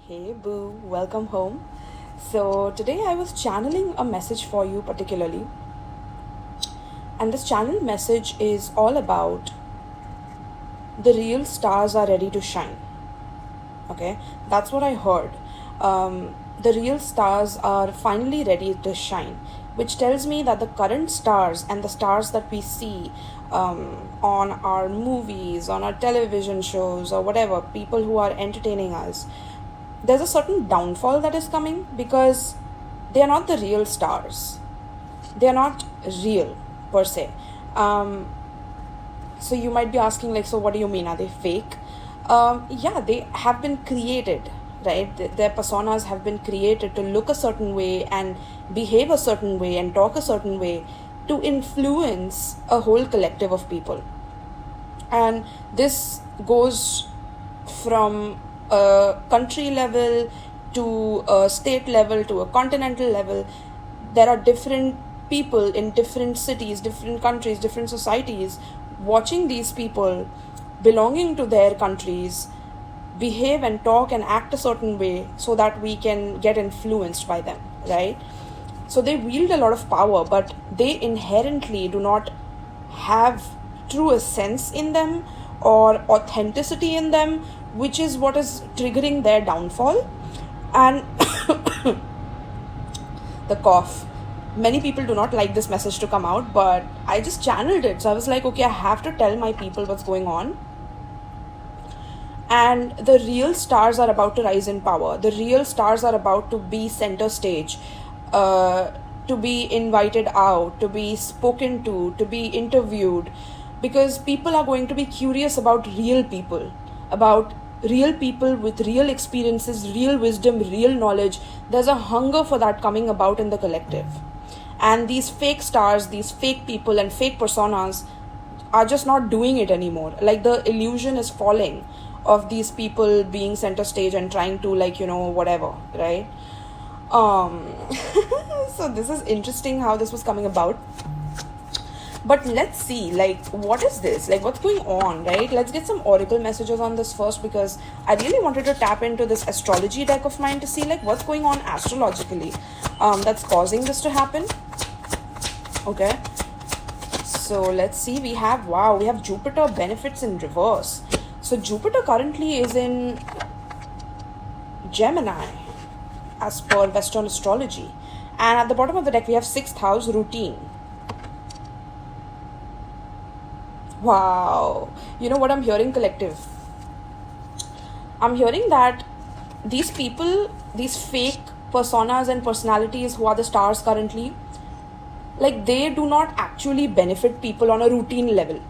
Hey boo, welcome home. So today I was channeling a message for you particularly, and this channel message is all about the real stars are ready to shine. Okay, that's what I heard. The real stars are finally ready to shine, which tells me that the current stars and the stars that we see on our movies, on our television shows, or whatever, people who are entertaining us, there's a certain downfall that is coming because they are not the real stars. They are not real per se. So you might be asking, like, so what do you mean? Are they fake? Yeah, they have been created, right? Their personas have been created to look a certain way and behave a certain way and talk a certain way to influence a whole collective of people. And this goes from a country level to a state level to a continental level. There are different people in different cities, different countries, different societies watching these people belonging to their countries behave and talk and act a certain way so that we can get influenced by them, right? So they wield a lot of power, but they inherently do not have true essence in them or authenticity in them, which is what is triggering their downfall. And the cough. Many people do not like this message to come out, but I just channeled it. So I was like, okay, I have to tell my people what's going on. And the real stars are about to rise in power. The real stars are about to be center stage, to be invited out, to be spoken to be interviewed, because people are going to be curious about real people with real experiences, real wisdom, real knowledge. There's a hunger for that coming about in the collective. And these fake stars, these fake people and fake personas are just not doing it anymore. Like, the illusion is falling of these people being center stage and trying to, like, whatever, right? So this is interesting how this was coming about. But let's see, like, what is this? Like, what's going on, right? Let's get some oracle messages on this first, because I really wanted to tap into this astrology deck of mine to see, like, what's going on astrologically that's causing this to happen. Okay. So let's see. We have Jupiter benefits in reverse. So Jupiter currently is in Gemini as per Western astrology. And at the bottom of the deck, we have 6th house routine. Wow. You know what I'm hearing, collective? I'm hearing that these people, these fake personas and personalities who are the stars currently, like, they do not actually benefit people on a routine level,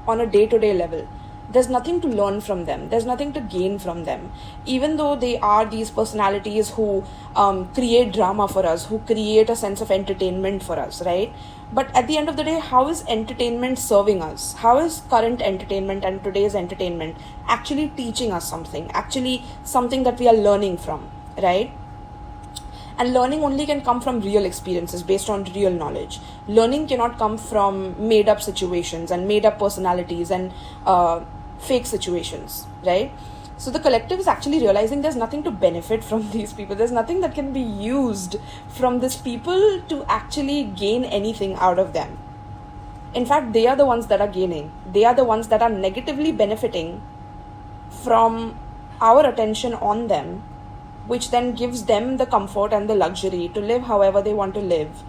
on a day-to-day level. There's nothing to learn from them. There's nothing to gain from them. Even though they are these personalities who create drama for us, who create a sense of entertainment for us, right? But at the end of the day, how is entertainment serving us? How is current entertainment and today's entertainment actually teaching us something? Actually something that we are learning from, right? And learning only can come from real experiences based on real knowledge. Learning cannot come from made up situations and made up personalities and fake situations, right? So the collective is actually realizing there's nothing to benefit from these people. There's nothing that can be used from these people to actually gain anything out of them. In fact, they are the ones that are gaining. They are the ones that are negatively benefiting from our attention on them, which then gives them the comfort and the luxury to live however they want to live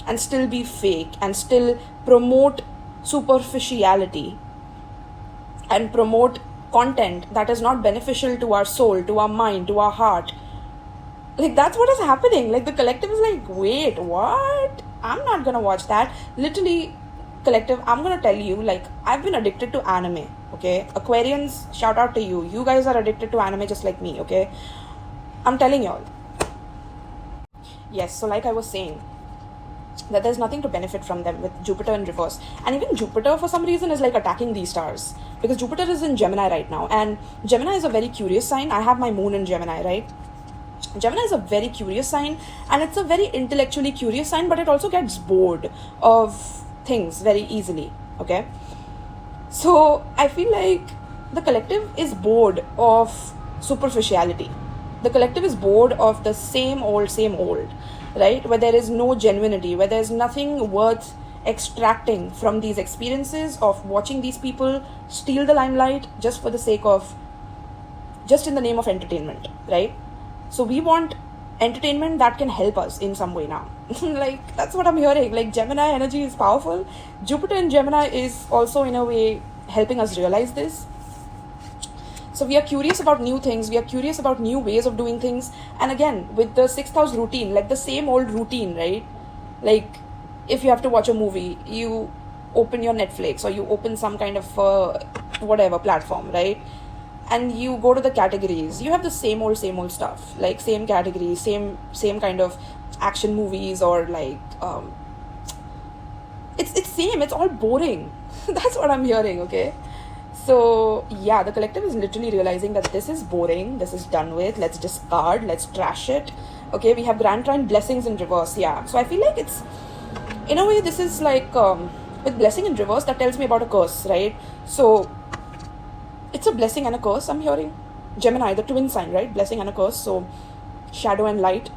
and still be fake and still promote superficiality and promote content that is not beneficial to our soul, to our mind, to our heart. Like, that's what is happening. Like, the collective is like, wait, what? I'm not gonna watch that. Literally, collective, I'm gonna tell you, like, I've been addicted to anime, okay? Aquarians, shout out to you. You guys are addicted to anime just like me, okay? I'm telling y'all. Yes, so like I was saying, that there's nothing to benefit from them with Jupiter in reverse. And even Jupiter, for some reason, is like attacking these stars. Because Jupiter is in Gemini right now. And Gemini is a very curious sign. I have my moon in Gemini, right? Gemini is a very curious sign. And it's a very intellectually curious sign. But it also gets bored of things very easily. Okay? So I feel like the collective is bored of superficiality. The collective is bored of the same old, right? Where there is no genuinity, where there's nothing worth extracting from these experiences of watching these people steal the limelight just for the sake of, just in the name of entertainment, right? So we want entertainment that can help us in some way now. Like, that's what I'm hearing. Like, Gemini energy is powerful. Jupiter in Gemini is also in a way helping us realize this. So we are curious about new things, we are curious about new ways of doing things. And again, with the 6th house routine, like the same old routine, right? Like, if you have to watch a movie, you open your Netflix or you open some kind of whatever platform, right? And you go to the categories, you have the same old stuff, like same categories, same kind of action movies, or like it's same, it's all boring. That's what I'm hearing. Okay, so yeah, the collective is literally realizing that this is boring, this is done with, let's discard, let's trash it. Okay, we have grand trine blessings in reverse. Yeah, so I feel like it's, in a way, this is like with blessing in reverse, that tells me about a curse, right? So it's a blessing and a curse, I'm hearing. Gemini, the twin sign, right? Blessing and a curse. So shadow and light.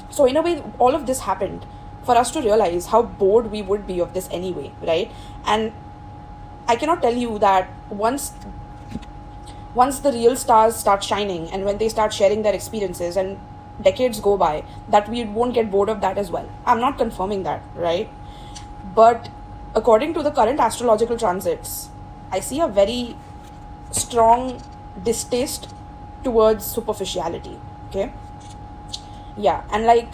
So in a way, all of this happened for us to realize how bored we would be of this anyway, right? And I cannot tell you that once the real stars start shining and when they start sharing their experiences and decades go by, that we won't get bored of that as well. I'm not confirming that, right? But according to the current astrological transits, I see a very strong distaste towards superficiality. Okay, yeah, and like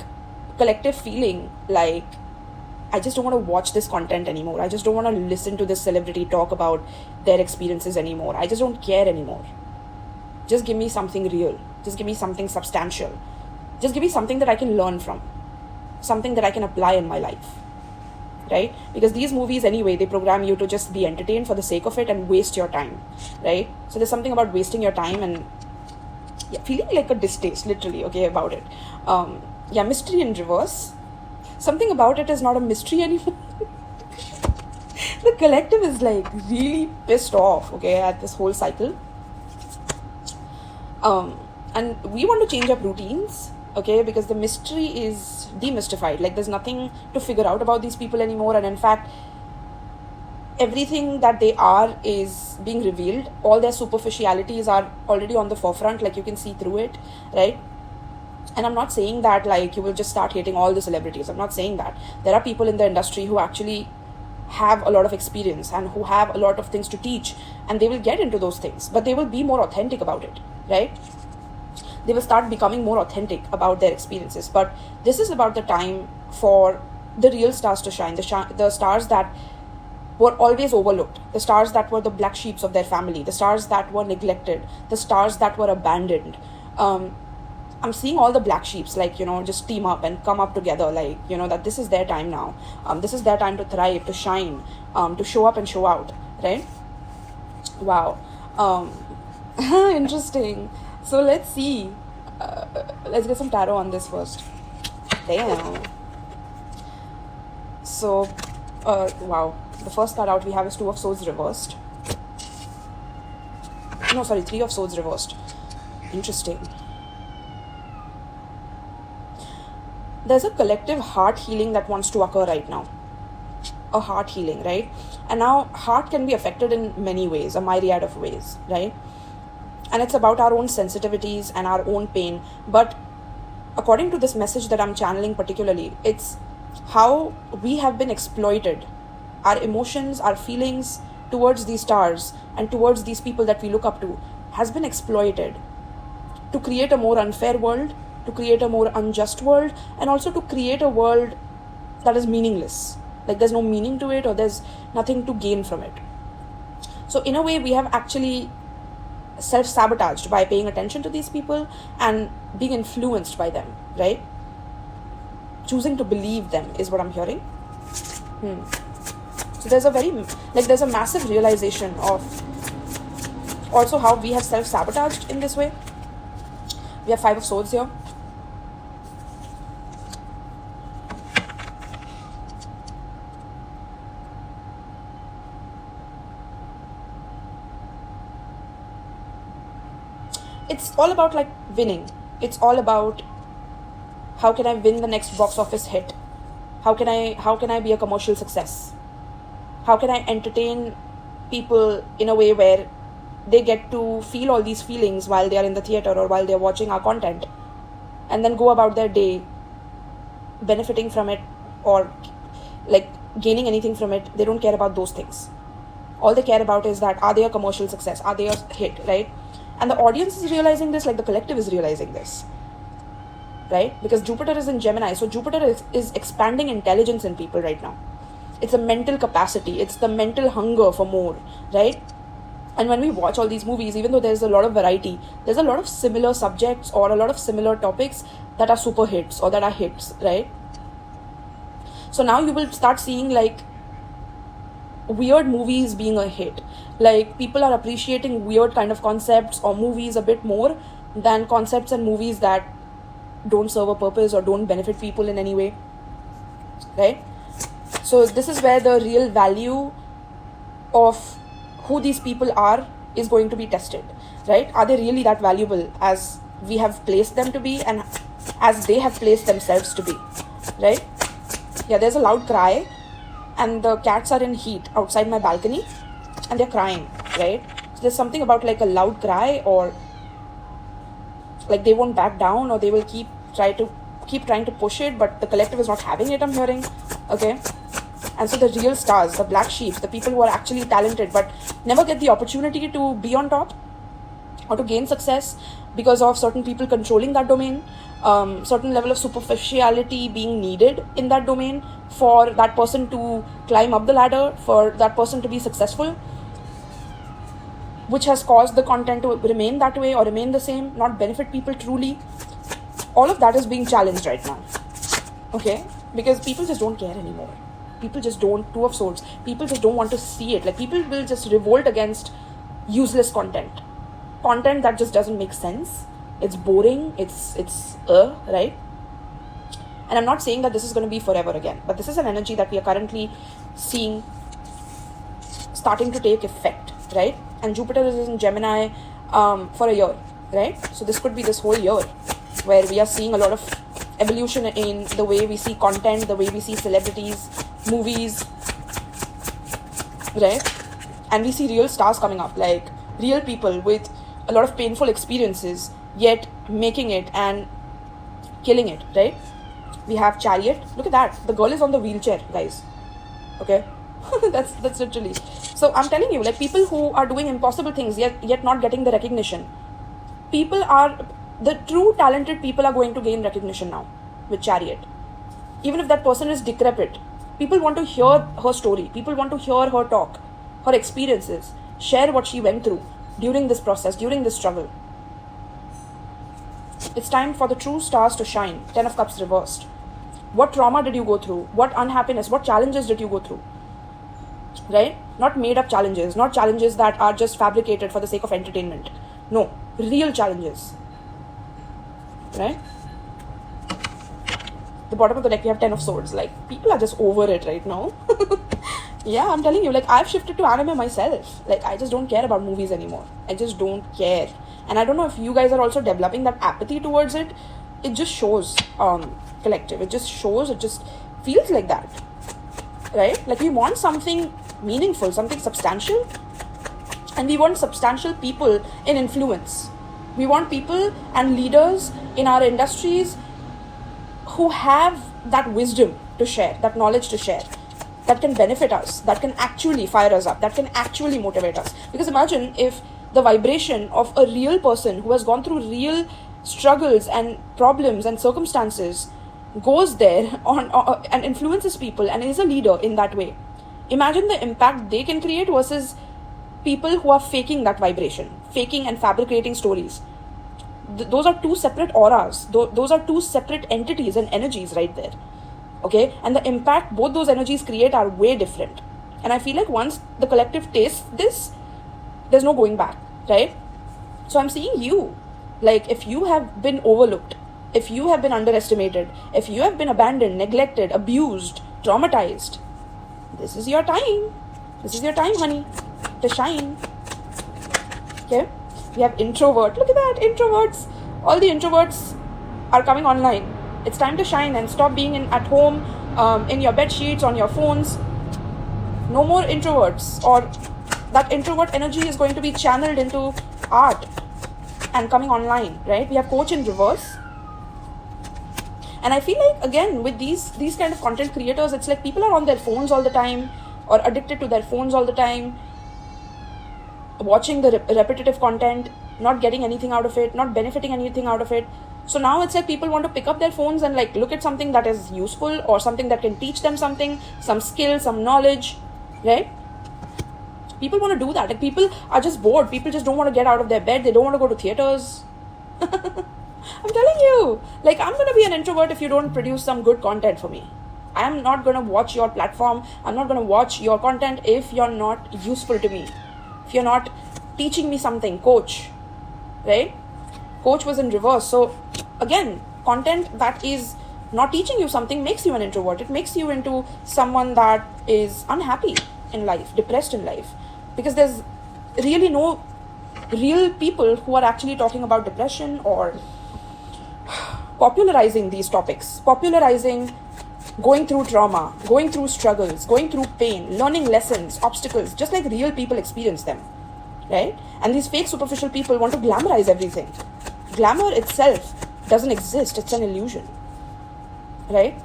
collective feeling like, I just don't want to watch this content anymore. I just don't want to listen to this celebrity talk about their experiences anymore. I just don't care anymore. Just give me something real, just give me something substantial, just give me something that I can learn from, something that I can apply in my life, right? Because these movies anyway, they program you to just be entertained for the sake of it and waste your time, right? So there's something about wasting your time and yeah, feeling like a distaste, literally, okay, about it. Yeah, mystery in reverse. Something about it is not a mystery anymore. The collective is like really pissed off, okay, at this whole cycle. And we want to change up routines, okay, because the mystery is demystified. Like, there's nothing to figure out about these people anymore, and in fact everything that they are is being revealed. All their superficialities are already on the forefront, like you can see through it, right? And I'm not saying that like you will just start hating all the celebrities. I'm not saying that. There are people in the industry who actually have a lot of experience and who have a lot of things to teach, and they will get into those things, but they will be more authentic about it, right? They will start becoming more authentic about their experiences. But this is about the time for the real stars to shine, the stars that were always overlooked, the stars that were the black sheeps of their family, the stars that were neglected, the stars that were abandoned. I'm seeing all the black sheeps, like, you know, just team up and come up together, like, you know, that this is their time now. This is their time to thrive, to shine, to show up and show out, right? Wow. Interesting. So let's see. Let's get some tarot on this first. Damn. So, wow. The first card out we have is Two of Swords reversed. No, sorry, Three of Swords reversed. Interesting. There's a collective heart healing that wants to occur right now. A heart healing, right? And now heart can be affected in many ways, a myriad of ways, right? And it's about our own sensitivities and our own pain. But according to this message that I'm channeling particularly, it's how we have been exploited. Our emotions, our feelings towards these stars and towards these people that we look up to has been exploited to create a more unfair world, to create a more unjust world, and also to create a world that is meaningless. Like, there's no meaning to it, or there's nothing to gain from it. So in a way, we have actually self-sabotaged by paying attention to these people and being influenced by them, right? Choosing to believe them is what I'm hearing. So there's a massive realization of also how we have self-sabotaged in this way. We have Five of Swords here. it's all about like winning. It's all about how can I win the next box office hit? How can I be a commercial success? How can I entertain people in a way where they get to feel all these feelings while they are in the theater or while they're watching our content, and then go about their day benefiting from it or like gaining anything from it. They don't care about those things. All they care about is that are they a commercial success? Are they a hit, right? And the audience is realizing this, like the collective is realizing this, right? Because Jupiter is in Gemini, so Jupiter is expanding intelligence in people right now. It's a mental capacity. It's the mental hunger for more, right? And when we watch all these movies, even though there's a lot of variety, there's a lot of similar subjects or a lot of similar topics that are super hits or that are hits, right? So now you will start seeing like weird movies being a hit. Like people are appreciating weird kind of concepts or movies a bit more than concepts and movies that don't serve a purpose or don't benefit people in any way, right? So this is where the real value of who these people are is going to be tested, right? Are they really that valuable as we have placed them to be and as they have placed themselves to be, right? Yeah, there's a loud cry and the cats are in heat outside my balcony and they're crying, right? So there's something about like a loud cry, or like they won't back down, or they will keep trying to push it, but the collective is not having it, I'm hearing, okay? And so the real stars, the black sheep, the people who are actually talented but never get the opportunity to be on top or to gain success because of certain people controlling that domain, certain level of superficiality being needed in that domain for that person to climb up the ladder, for that person to be successful, which has caused the content to remain that way or remain the same, not benefit people truly. All of that is being challenged right now, okay? Because people just don't care anymore. People just don't, Two of Swords, people just don't want to see it. Like people will just revolt against useless content that just doesn't make sense. It's boring, it's right? And I'm not saying that this is going to be forever again, but this is an energy that we are currently seeing starting to take effect, right? And Jupiter is in Gemini for a year, right? So this could be this whole year where we are seeing a lot of evolution in the way we see content, the way we see celebrities, movies, right? And we see real stars coming up, like real people with a lot of painful experiences, yet making it and killing it, right? We have Chariot. Look at that. The girl is on the wheelchair, guys. Okay? that's literally. So I'm telling you, like people who are doing impossible things, yet not getting the recognition. The true talented people are going to gain recognition now with Chariot. Even if that person is decrepit, people want to hear her story. People want to hear her talk, her experiences, share what she went through during this process, during this struggle. It's time for the true stars to shine. 10 of Cups reversed. What trauma did you go through? What unhappiness? What challenges did you go through? Right? Not made up challenges, not challenges that are just fabricated for the sake of entertainment. No, real challenges. Right? The bottom of the deck, we have 10 of Swords. Like, people are just over it right now. Yeah, I'm telling you, like, I've shifted to anime myself. Like, I just don't care about movies anymore. I just don't care. And I don't know if you guys are also developing that apathy towards it. It just shows, collective. It just shows, it just feels like that. Right? Like, we want something meaningful, something substantial. And we want substantial people in influence. We want people and leaders in our industries who have that wisdom to share, that knowledge to share, that can benefit us, that can actually fire us up, that can actually motivate us. Because imagine if the vibration of a real person who has gone through real struggles and problems and circumstances goes there and influences people and is a leader in that way. Imagine the impact they can create versus people who are faking that vibration, faking and fabricating stories. Those are two separate auras. Those are two separate entities and energies right there. Okay? And the impact both those energies create are way different. And I feel like once the collective tastes this, there's no going back, right? So I'm seeing you. Like, if you have been overlooked, if you have been underestimated, if you have been abandoned, neglected, abused, traumatized, this is your time. This is your time, honey, to shine. Okay? We have introvert. Look at that, introverts. All the introverts are coming online. It's time to shine and stop being at home, in your bed sheets, on your phones. No more introverts, or that introvert energy is going to be channeled into art and coming online, right? We have coach in reverse. And I feel like, again, with these kind of content creators, it's like people are on their phones all the time, or addicted to their phones all the time, watching the repetitive content, not getting anything out of it, not benefiting anything out of it. So now it's like people want to pick up their phones and like look at something that is useful, or something that can teach them something, some skill, some knowledge, right? People want to do that. Like, people are just bored. People just don't want to get out of their bed. They don't want to go to theaters. I'm telling you, like, I'm going to be an introvert if you don't produce some good content for me. I'm not going to watch your platform. I'm not going to watch your content if you're not useful to me. If you're not teaching me something, coach, right? Coach was in reverse. So again, content that is not teaching you something makes you an introvert. It makes you into someone that is unhappy in life, depressed in life, because there's really no real people who are actually talking about depression or popularizing these topics, popularizing going through trauma, going through struggles, going through pain, learning lessons, obstacles, just like real people experience them, right? And these fake superficial people want to glamorize everything. Glamour itself doesn't exist. It's an illusion, right?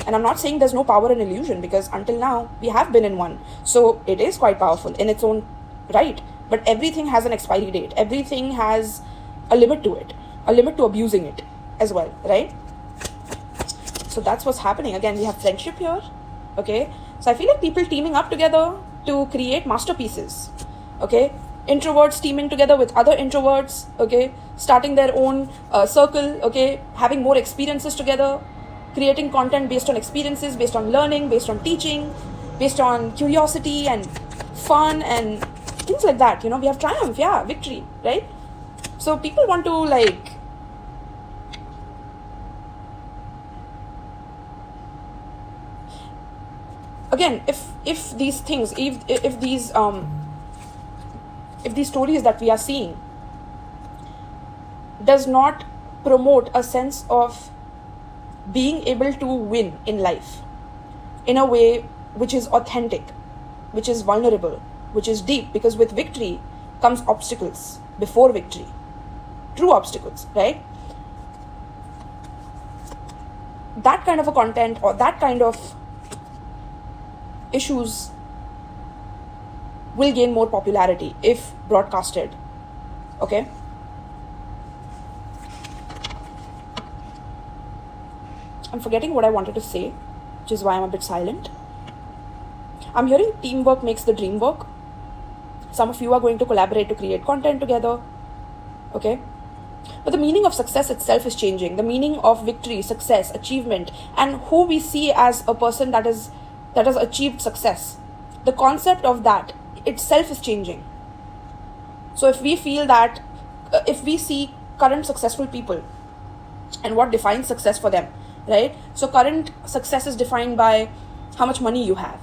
And I'm not saying there's no power in illusion, because until now we have been in one. So it is quite powerful in its own right. But everything has an expiry date. Everything has a limit to it, a limit to abusing it as well, right? So that's what's happening. Again, we have friendship here, okay? So I feel like people teaming up together to create masterpieces, okay? Introverts teaming together with other introverts, okay? Starting their own circle, okay? Having more experiences together, creating content based on experiences, based on learning, based on teaching, based on curiosity and fun and things like that. You know, we have triumph, yeah, victory, right? So people want to like again, if these things, if these stories that we are seeing does not promote a sense of being able to win in life in a way which is authentic, which is vulnerable, which is deep, because with victory comes obstacles before victory, true obstacles, right? That kind of a content or that kind of issues will gain more popularity if broadcasted, okay? I'm forgetting what I wanted to say, which is why I'm a bit silent. I'm hearing teamwork makes the dream work. Some of you are going to collaborate to create content together, okay? But the meaning of success itself is changing. The meaning of victory, success, achievement, and who we see as a person that has achieved success, the concept of that itself is changing. So if we feel that, if we see current successful people and what defines success for them, right? So current success is defined by how much money you have,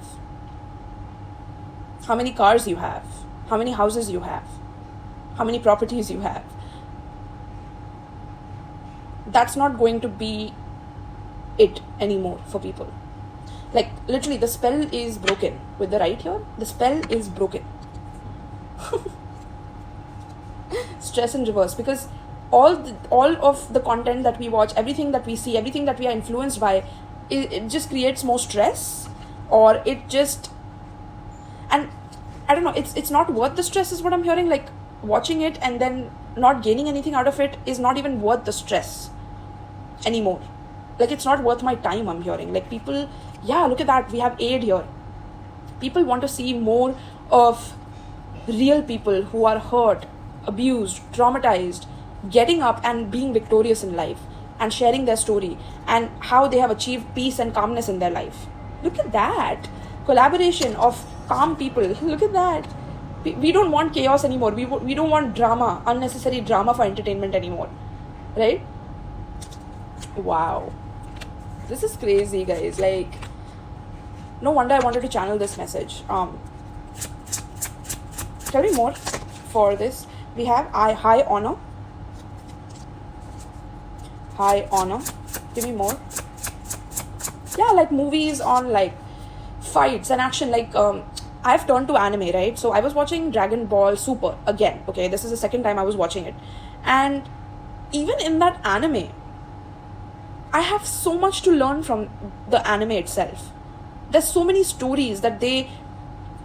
how many cars you have, how many houses you have, how many properties you have. That's not going to be it anymore for people. Like, literally, the spell is broken. With the right here, the spell is broken. Stress in reverse, because all of the content that we watch, everything that we see, everything that we are influenced by, it just creates more stress, or it just, and I don't know, it's not worth the stress is what I'm hearing. Like, watching it and then not gaining anything out of it is not even worth the stress anymore. Like, it's not worth my time, I'm hearing. Like, people, yeah, look at that, we have aid here. People want to see more of real people who are hurt, abused, traumatized, getting up and being victorious in life and sharing their story and how they have achieved peace and calmness in their life. Look at that collaboration of calm people. Look at that. We don't want chaos anymore. We don't want drama, unnecessary drama for entertainment anymore, right? Wow, this is crazy, guys. Like, no wonder I wanted to channel this message. Tell me more for this. We have high honor. High honor. Give me more. Yeah, like movies on like fights and action. Like I've turned to anime, right? So I was watching Dragon Ball Super again. Okay, this is the second time I was watching it, and even in that anime, I have so much to learn from the anime itself. There's so many stories that they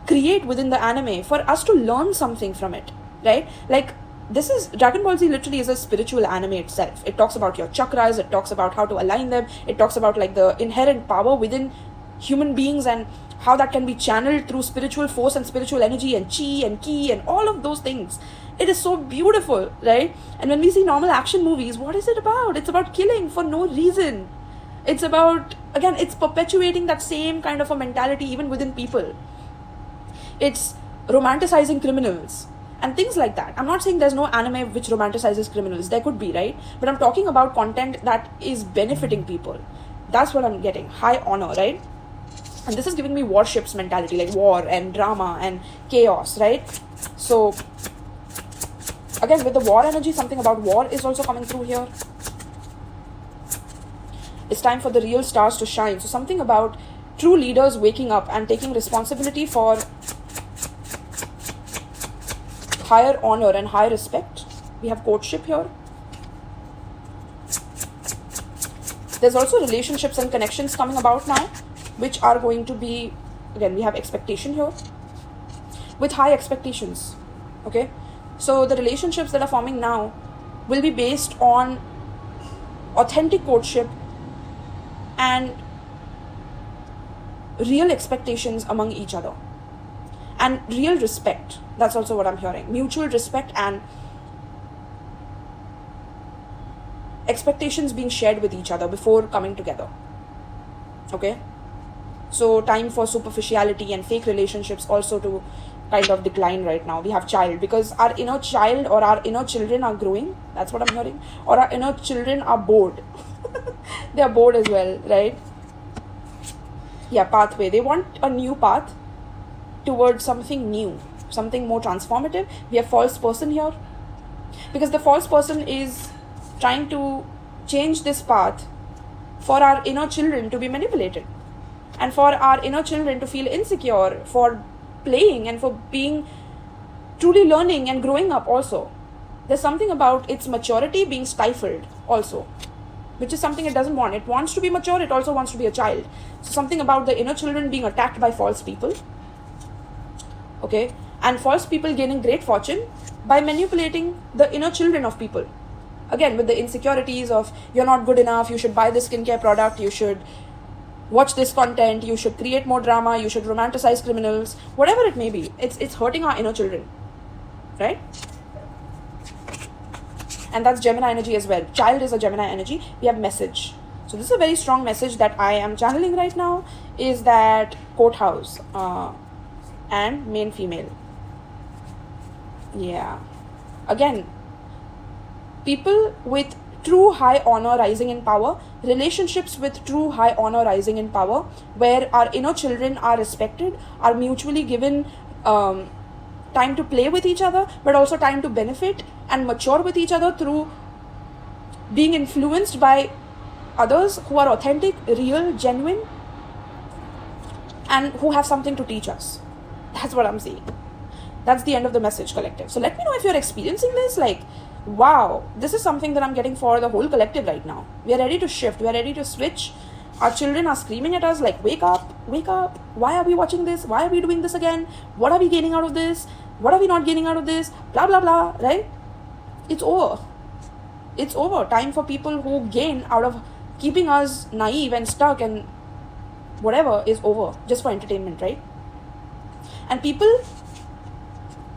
create within the anime for us to learn something from it, right? Like, this is Dragon Ball Z literally is a spiritual anime itself. It talks about your chakras, it talks about how to align them, it talks about like the inherent power within human beings and how that can be channeled through spiritual force and spiritual energy and chi and ki and all of those things. It is so beautiful, right? And when we see normal action movies, what is it about? It's about killing for no reason. It's about, again, it's perpetuating that same kind of a mentality even within people. It's romanticizing criminals and things like that. I'm not saying there's no anime which romanticizes criminals. There could be, right? But I'm talking about content that is benefiting people. That's what I'm getting. High honor, right? And this is giving me warships mentality, like war and drama and chaos, right? So, again, with the war energy, something about war is also coming through here. It's time for the real stars to shine. So something about true leaders waking up and taking responsibility for higher honor and high respect. We have courtship here. There's also relationships and connections coming about now, which are going to be, again, we have expectation here. With high expectations, okay? So the relationships that are forming now will be based on authentic courtship and real expectations among each other. And real respect. That's also what I'm hearing. Mutual respect and expectations being shared with each other before coming together. Okay? So time for superficiality and fake relationships also to kind of decline right now. We have child, because our inner child or our inner children are growing. That's what I'm hearing. Or our inner children are bored. They are bored as well, right? Yeah, pathway. They want a new path towards something new, something more transformative. We have false person here, because the false person is trying to change this path for our inner children to be manipulated and for our inner children to feel insecure for playing and for being truly learning and growing up also. There's something about its maturity being stifled also, which is something it doesn't want. It wants to be mature, it also wants to be a child. So something about the inner children being attacked by false people. Okay, and false people gaining great fortune by manipulating the inner children of people. Again, with the insecurities of you're not good enough, you should buy this skincare product, you should watch this content, you should create more drama, you should romanticize criminals, whatever it may be. It's hurting our inner children, right? And that's Gemini energy as well. Child is a Gemini energy. We have message. So this is a very strong message that I am channeling right now, is that courthouse and male female. Yeah. Again, people with true high honor rising in power, relationships with true high honor rising in power, where our inner children are respected, are mutually given time to play with each other, but also time to benefit and mature with each other through being influenced by others who are authentic, real, genuine, and who have something to teach us. That's what I'm seeing. That's the end of the message, collective. So let me know if you're experiencing this. Like, wow, this is something that I'm getting for the whole collective right now. We are ready to shift. We are ready to switch. Our children are screaming at us like, wake up, wake up. Why are we watching this? Why are we doing this again? What are we gaining out of this? What are we not gaining out of this? Blah, blah, blah, right? It's over. It's over. Time for people who gain out of keeping us naive and stuck and whatever is over, just for entertainment, right? And people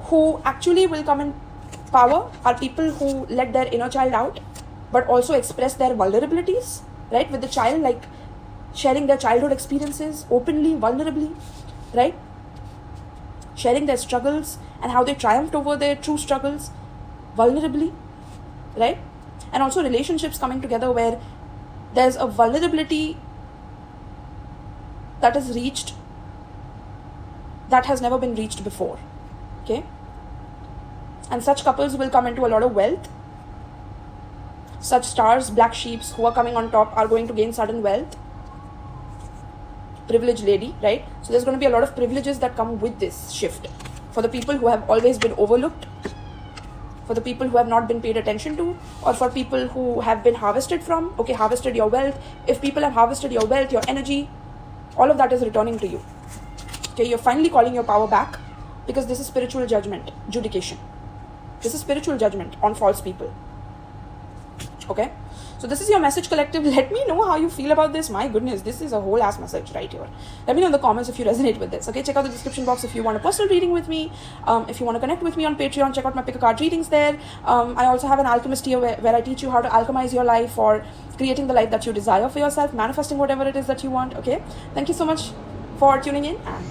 who actually will come in power are people who let their inner child out, but also express their vulnerabilities, right? With the child, like sharing their childhood experiences openly, vulnerably, right? Sharing their struggles and how they triumphed over their true struggles, vulnerably, right? And also relationships coming together where there's a vulnerability that is reached that has never been reached before. Okay, And such couples will come into a lot of wealth. Such stars, black sheeps who are coming on top are going to gain sudden wealth. Privileged lady, right? So there's going to be a lot of privileges that come with this shift. For the people who have always been overlooked, for the people who have not been paid attention to, or for people who have been harvested from. Okay, harvested your wealth. If people have harvested your wealth, your energy, all of that is returning to you. Okay, you're finally calling your power back, because this is spiritual judgment, judication. This is spiritual judgment on false people. Okay, so this is your message, collective. Let me know how you feel about this. My goodness, this is a whole ass message right here. Let me know in the comments if you resonate with this. Okay, check out the description box if you want a personal reading with me. If you want to connect with me on Patreon, check out my pick a card readings there. I also have an alchemist here where I teach you how to alchemize your life for creating the life that you desire for yourself, manifesting whatever it is that you want. Okay, thank you so much for tuning in, and